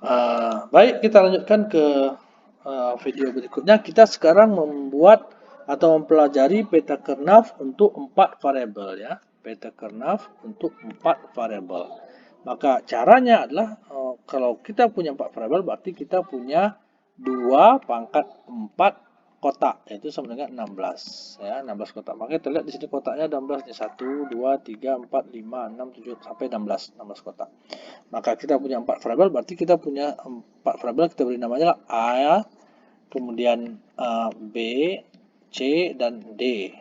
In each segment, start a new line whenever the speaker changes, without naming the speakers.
Baik, kita lanjutkan ke video berikutnya. Kita sekarang membuat atau mempelajari peta kernaf untuk 4 variabel ya. Peta kernaf untuk 4 variabel. Maka caranya adalah kalau kita punya 4 variabel berarti kita punya 2 pangkat 4 kotak, yaitu sama dengan 16 ya, 16 kotak. Maka kita lihat di sini kotaknya 16 nih, 1 2 3 4 5 6 7 sampai 16 kotak. Maka kita punya 4 variabel, berarti kita punya 4 variabel, kita beri namanya A, kemudian B, C, dan D.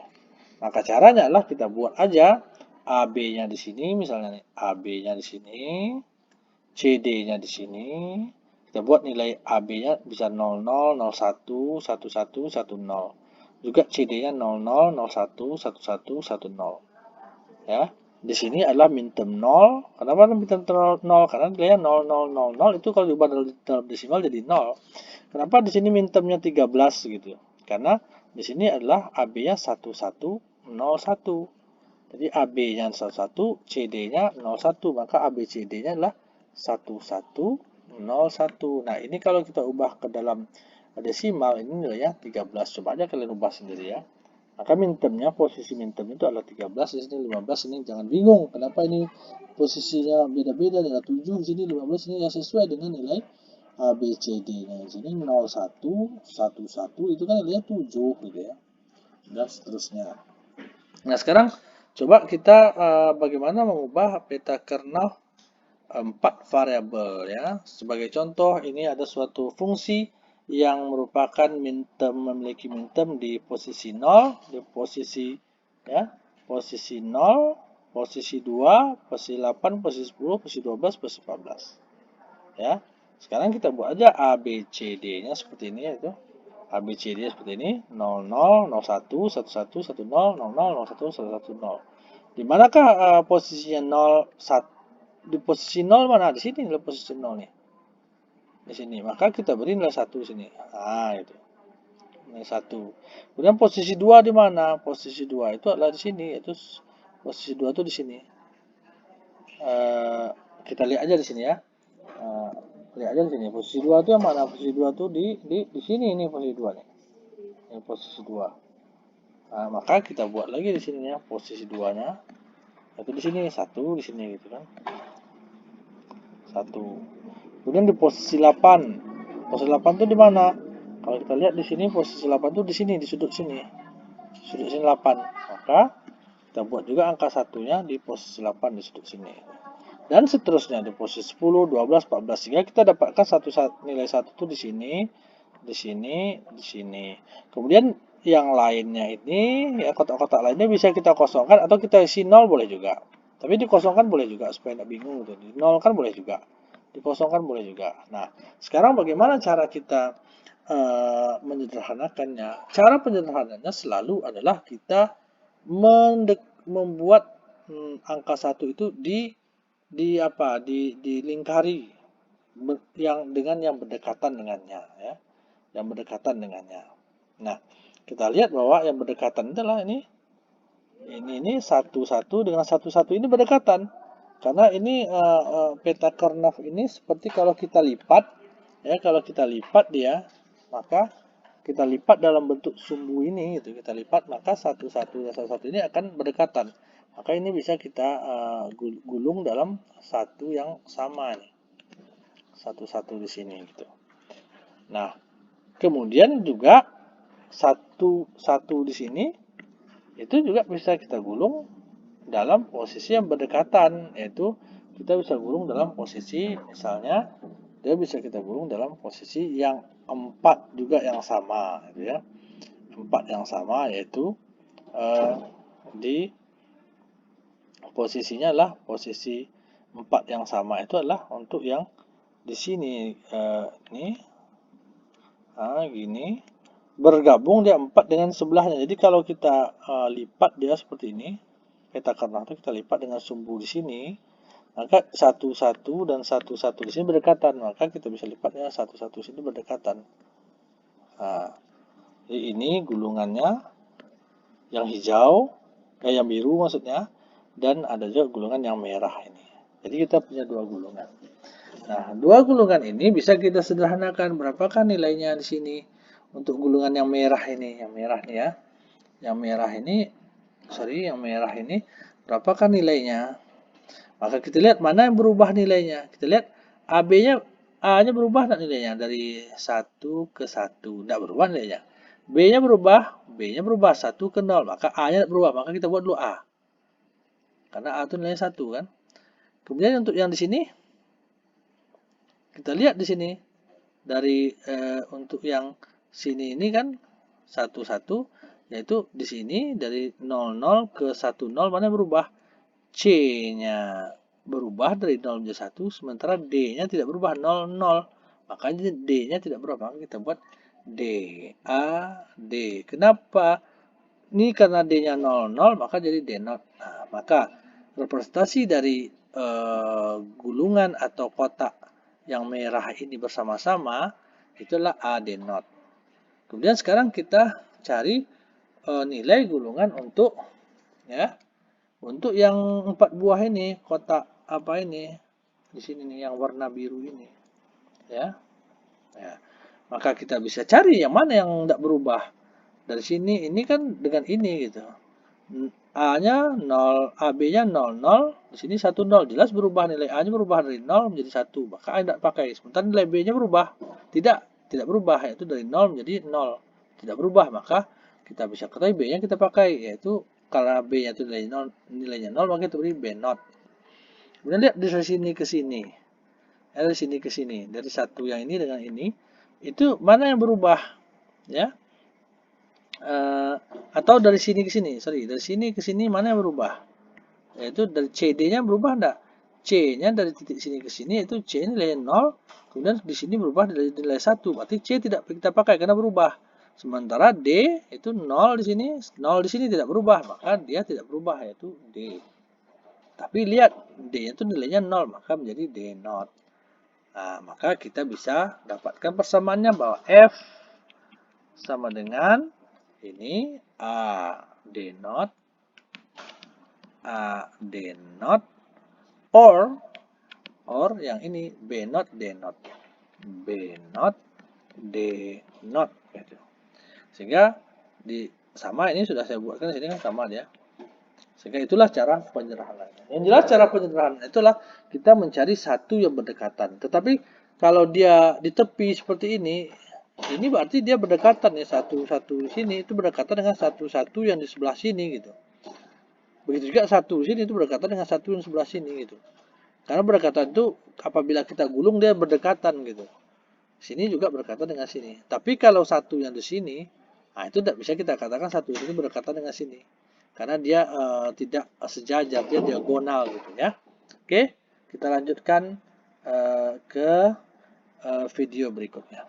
Maka caranya adalah kita buat aja AB-nya di sini, misalnya nih, AB-nya di sini, CD-nya di sini. Kita buat nilai AB-nya bisa 00, 01, 11, 10. Juga CD-nya 00, 01, 11, 10. Ya. Di sini adalah minterm 0. Kenapa minterm 0? Karena nilainya 0000 itu kalau diubah dalam desimal jadi 0. Kenapa di sini mintermnya 13 gitu? Karena di sini adalah AB-nya 1101. Jadi AB-nya 11, CD-nya 01, maka ABCD-nya adalah 1101. Nah, ini kalau kita ubah ke dalam desimal, ini nilainya 13. Coba aja kalian ubah sendiri ya. Maka mintermnya, posisi minterm itu adalah 13, di sini 15, ini jangan bingung. Kenapa ini posisinya beda-beda, nilai 7, di sini 15, ini yang sesuai dengan nilai ABCD-nya. Di sini 01, 11, itu kan nilainya 7 gitu ya. Dan seterusnya. Nah, sekarang coba kita bagaimana mengubah peta kernel 4 variabel ya. Sebagai contoh, ini ada suatu fungsi yang merupakan memiliki minterm di posisi 0, di posisi ya, posisi 0, posisi 2, posisi 8, posisi 10, posisi 12, posisi 14. Ya. Sekarang kita buat aja ABCD-nya seperti ini, yaitu ABCD seperti ini, 00, 01, 11, 10, 00, 01, 110. Di manakah posisinya 0, 1? Di posisi 0 mana? Di sini nilai posisi 0 nih. Di sini. Maka kita beri nilai 1 di sini. Nah, itu. Nilai 1. Kemudian posisi 2 di mana? Posisi 2 itu adalah di sini, yaitu posisi 2 itu di sini. Kita lihat aja di sini ya. Lihat aja di sini. Posisi 2 itu yang mana? Posisi 2 itu di sini ini posisi 2 nih. Ini posisi 2. Nah, maka kita buat lagi di sini ya, posisi 2-nya. Itu di sini 1 di sini gitu kan. 1. Kemudian di posisi 8. Posisi 8 itu di mana? Kalau kita lihat di sini posisi 8 itu di sini, di sudut sini. Sudut sini 8. Maka kita buat juga angka satunya di posisi 8 di sudut sini. Dan seterusnya di posisi 10, 12, 14 sehingga kita dapatkan nilai 1 itu di sini, di sini, di sini. Kemudian yang lainnya ini, ya kotak-kotak lainnya bisa kita kosongkan atau kita isi 0 boleh juga. Tapi dikosongkan boleh juga supaya tidak bingung gitu. Di 0 kan boleh juga. Dikosongkan boleh juga. Nah, sekarang bagaimana cara kita menyederhanakannya? Cara penyederhananya selalu adalah kita membuat angka 1 itu dilingkari yang dengan yang berdekatan dengannya ya. Yang berdekatan dengannya. Nah, kita lihat bahwa yang berdekatan adalah ini 11 dengan 11 ini berdekatan. Karena ini peta kernaf ini seperti kalau kita lipat ya, kalau kita lipat dia, maka kita lipat dalam bentuk sumbu ini gitu, kita lipat maka 11 dan 11 ini akan berdekatan. Maka ini bisa kita gulung dalam satu yang sama nih. 11 di sini gitu. Nah, kemudian juga 11 di sini itu juga bisa kita gulung dalam posisi yang berdekatan, yaitu kita bisa gulung dalam posisi misalnya dia bisa kita gulung dalam posisi yang 4 juga yang sama gitu ya. 4 yang sama yaitu di posisinya adalah posisi 4 yang sama itu adalah untuk yang di sini nih gini bergabung dia 4 dengan sebelahnya. Jadi kalau kita lipat dia seperti ini, peta kernaf itu kita lipat dengan sumbu di sini, maka 11 dan 11 di sini berdekatan, maka kita bisa lipatnya 11 di sini berdekatan. Nah, jadi ini gulungannya yang hijau, yang biru maksudnya, dan ada juga gulungan yang merah ini. Jadi kita punya dua gulungan. Nah, dua gulungan ini bisa kita sederhanakan. Berapakah nilainya di sini? Untuk gulungan yang merah ini, yang merah nih ya. Yang merah ini, yang merah ini berapakah nilainya? Maka kita lihat mana yang berubah nilainya. Kita lihat AB-nya, A-nya berubah tidak nilainya dari 1 ke 1. Tidak berubah nilainya. B-nya berubah, B-nya berubah 1 ke 0. Maka A-nya tidak berubah. Maka kita buat dulu A. Karena A itu nilainya 1 kan. Kemudian untuk yang di sini, kita lihat di sini. Dari untuk yang sini ini kan 1, 1. Yaitu di sini dari 0, 0 ke 1, 0. Mana yang berubah? C-nya berubah dari 0 menjadi 1, sementara D-nya tidak berubah 0, 0. Makanya D-nya tidak berubah. Maka kita buat D, A, D. Kenapa? Ini karena D-nya 0, 0, maka jadi D0. Nah, maka representasi dari gulungan atau kotak yang merah ini bersama-sama, itulah A, D0. Kemudian sekarang kita cari nilai gulungan untuk ya, untuk yang 4 buah ini, kotak apa ini? Di sini nih yang warna biru ini. Ya. Ya. Maka kita bisa cari yang mana yang tidak berubah. Dari sini ini kan dengan ini gitu. A-nya 0, AB-nya 0, 0, di sini 1, 0. Jelas berubah, nilai A-nya berubah dari 0 menjadi 1. Maka A tidak pakai. Sementara nilai B-nya berubah. Tidak berubah, yaitu dari 0 menjadi 0. Tidak berubah, maka kita bisa ketahui B-nya kita pakai, yaitu kalau B-nya itu nilainya 0, maka kita beri B0. Kemudian lihat dari sini ke sini. Dari sini ke sini. Dari satu yang ini dengan ini. Itu mana yang berubah? Ya. Atau dari sini ke sini. Dari sini ke sini mana yang berubah? Yaitu dari CD-nya berubah enggak? C-nya dari titik sini ke sini, yaitu C nilai 0. Kemudian di sini berubah dari nilai 1. Berarti C tidak kita pakai karena berubah. Sementara D itu 0 di sini. 0 di sini tidak berubah. Maka dia tidak berubah, yaitu D. Tapi lihat, D itu nilainya 0, maka menjadi D0. Nah, maka kita bisa dapatkan persamaannya bahwa F sama dengan ini A D0, A D0, or yang ini B0 D0, B0 D0 gitu. Sehingga sama ini sudah saya buatkan di sini kan sama dia. Sehingga itulah cara penyederhanaannya. Yang jelas cara penyederhanaan itulah kita mencari satu yang berdekatan. Tetapi kalau dia di tepi seperti ini berarti dia berdekatan ya, satu sini itu berdekatan dengan satu yang di sebelah sini gitu. Begitu juga satu sini itu berdekatan dengan satu yang sebelah sini gitu. Karena berdekatan itu apabila kita gulung dia berdekatan gitu. Sini juga berdekatan dengan sini. Tapi kalau satu yang di sini, nah itu tidak bisa kita katakan satu ini berdekatan dengan sini. Karena dia tidak sejajar, dia diagonal gitu ya. Oke, kita lanjutkan ke video berikutnya.